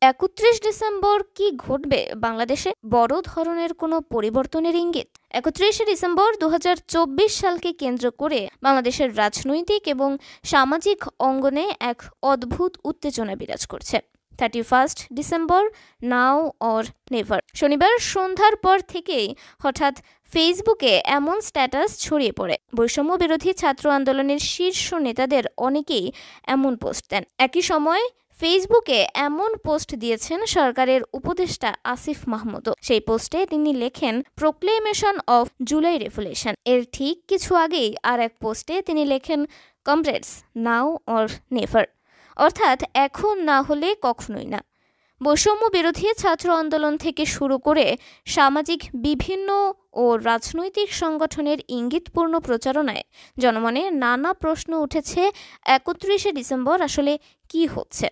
৩১ December কি ঘটবে বাংলাদেশে? বড় ধরনের কোনো পরিবর্তনের ইঙ্গিত? ৩১ ডিসেম্বর ২০২৪ সালকে কেন্দ্র করে বাংলাদেশের রাজনৈতিক এবং সামাজিক অঙ্গনে এক অদ্ভুত উত্তেজনা বিরাজ করছে। 31 ডিসেম্বর, নাও অর নেভার। শনিবার সন্ধ্যার পর থেকেই হঠাৎ ফেসবুকে এমন স্ট্যাটাস ছড়িয়ে পড়ে। বৈষম্য বিরোধী ছাত্র আন্দোলনের শীর্ষ নেতাদের অনেকেই এমন পোস্ট দেন। একই সময় ফেসবুকে এমন পোস্ট দিয়েছেন সরকারের উপদেষ্টা আসিফ মাহমুদও। সেই পোস্টে তিনি লেখেন, প্রোক্লেমেশন অফ জুলাই রেভলিউশন। এর ঠিক কিছু আগেই আর এক পোস্টে তিনি লেখেন, কমরেডস, নাও অর নেভার, অর্থাৎ এখন না হলে কখনোই না। বৈষম্য বিরোধী ছাত্র আন্দোলন থেকে শুরু করে সামাজিক বিভিন্ন ও রাজনৈতিক সংগঠনের ইঙ্গিতপূর্ণ প্রচারণায় জনমনে নানা প্রশ্ন উঠেছে। ৩১ ডিসেম্বর আসলে কি হচ্ছে?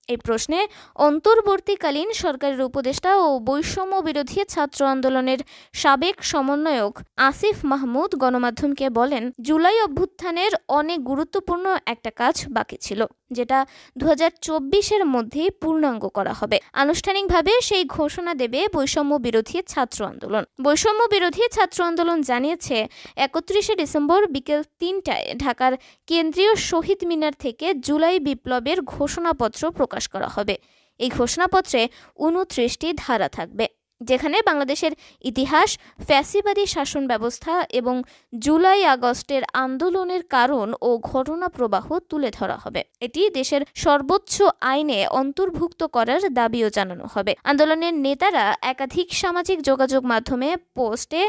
এই প্রশ্নে অন্তর্বর্তীকালীন সরকারের উপদেষ্টা ও বৈষম্য বিরোধী ছাত্র আন্দোলনের সাবেক সমন্বয়ক আসিফ মাহমুদ গণমাধ্যমকে বলেন, জুলাই অভ্যুত্থানের অনেক গুরুত্বপূর্ণ একটা কাজ বাকি ছিল, যেটা ২০২৪-এর মধ্যেই পূর্ণাঙ্গ করা হবে। আনুষ্ঠানিকভাবে সেই ঘোষণা দেবে বৈষম্য বিরোধী ছাত্র আন্দোলন। বৈষম্য বিরোধী ছাত্র আন্দোলন জানিয়েছে, ৩১ ডিসেম্বর বিকেল ৩টায় ঢাকার কেন্দ্রীয় শহীদ মিনার থেকে জুলাই বিপ্লবের ঘোষণাপত্র প্রকাশ করা হবে। এই ঘোষণাপত্রে ২৯টি ধারা থাকবে, যেখানে বাংলাদেশের ইতিহাস, ফ্যাসিবাদী শাসন ব্যবস্থা এবং জুলাই আগস্টের আন্দোলনের কারণ ও ঘটনা প্রবাহ তুলে ধরা হবে। এটি দেশের সর্বোচ্চ আইনে অন্তর্ভুক্ত করার দাবিও জানানো হবে। আন্দোলনের নেতারা একাধিক সামাজিক যোগাযোগ মাধ্যমে পোস্টে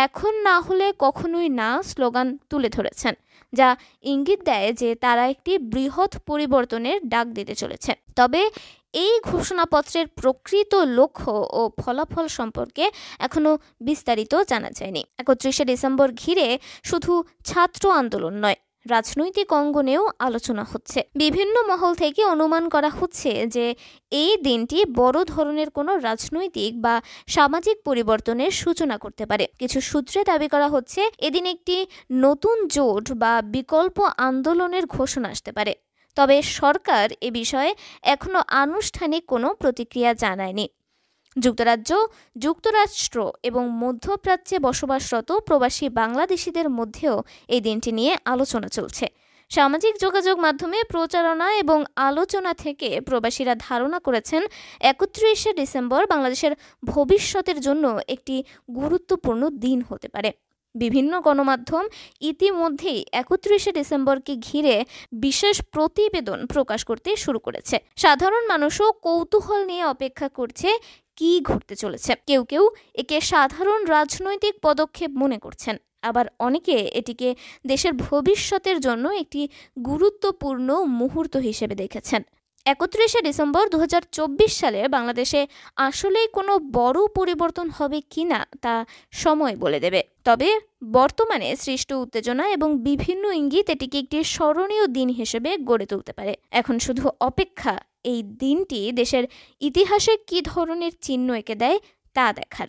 এখন না হলে কখনোই না স্লোগান তুলে ধরেছেন, যা ইঙ্গিত দেয় যে তারা একটি বৃহৎ পরিবর্তনের ডাক দিতে চলেছে। তবে এই ঘোষণাপত্রের প্রকৃত লক্ষ্য ও ফলাফল সম্পর্কে এখনো বিস্তারিত জানা যায়নি। ৩১ ডিসেম্বর ঘিরে শুধু ছাত্র আন্দোলন নয়, রাজনৈতিক অঙ্গনেও আলোচনা হচ্ছে। বিভিন্ন মহল থেকে অনুমান করা হচ্ছে যে এই দিনটি বড় ধরনের কোনো রাজনৈতিক বা সামাজিক পরিবর্তনের সূচনা করতে পারে। কিছু সূত্রে দাবি করা হচ্ছে, এদিন একটি নতুন জোট বা বিকল্প আন্দোলনের ঘোষণা আসতে পারে। তবে সরকার এ বিষয়ে এখনো আনুষ্ঠানিক কোনো প্রতিক্রিয়া জানায়নি। যুক্তরাজ্য, যুক্তরাষ্ট্র এবং মধ্যপ্রাচ্যে বসবাসরত প্রবাসী বাংলাদেশিদের মধ্যেও এই দিনটি নিয়ে আলোচনা চলছে। সামাজিক যোগাযোগ মাধ্যমে প্রচারণা এবং আলোচনা থেকে প্রবাসীরা ধারণা করেছেন, ৩১ ডিসেম্বর বাংলাদেশের ভবিষ্যতের জন্য একটি গুরুত্বপূর্ণ দিন হতে পারে। বিভিন্ন গণমাধ্যম ইতিমধ্যেই ৩১ ডিসেম্বরকে ঘিরে বিশেষ প্রতিবেদন প্রকাশ করতে শুরু করেছে। সাধারণ মানুষও কৌতূহল নিয়ে অপেক্ষা করছে কি ঘটতে চলেছে। কেউ কেউ একে সাধারণ রাজনৈতিক পদক্ষেপ মনে করছেন, আবার অনেকে এটিকে দেশের ভবিষ্যতের জন্য একটি গুরুত্বপূর্ণ মুহূর্ত হিসেবে দেখেছেন। ৩১ ডিসেম্বর ২০২৪ সালে বাংলাদেশে আসলেই কোনো বড় পরিবর্তন হবে কিনা তা সময় বলে দেবে। তবে বর্তমানে সৃষ্ট উত্তেজনা এবং বিভিন্ন ইঙ্গিত এটিকে একটি স্মরণীয় দিন হিসেবে গড়ে তুলতে পারে। এখন শুধু অপেক্ষা, এই দিনটি দেশের ইতিহাসে কী ধরনের চিহ্ন এঁকে দেয় তা দেখার।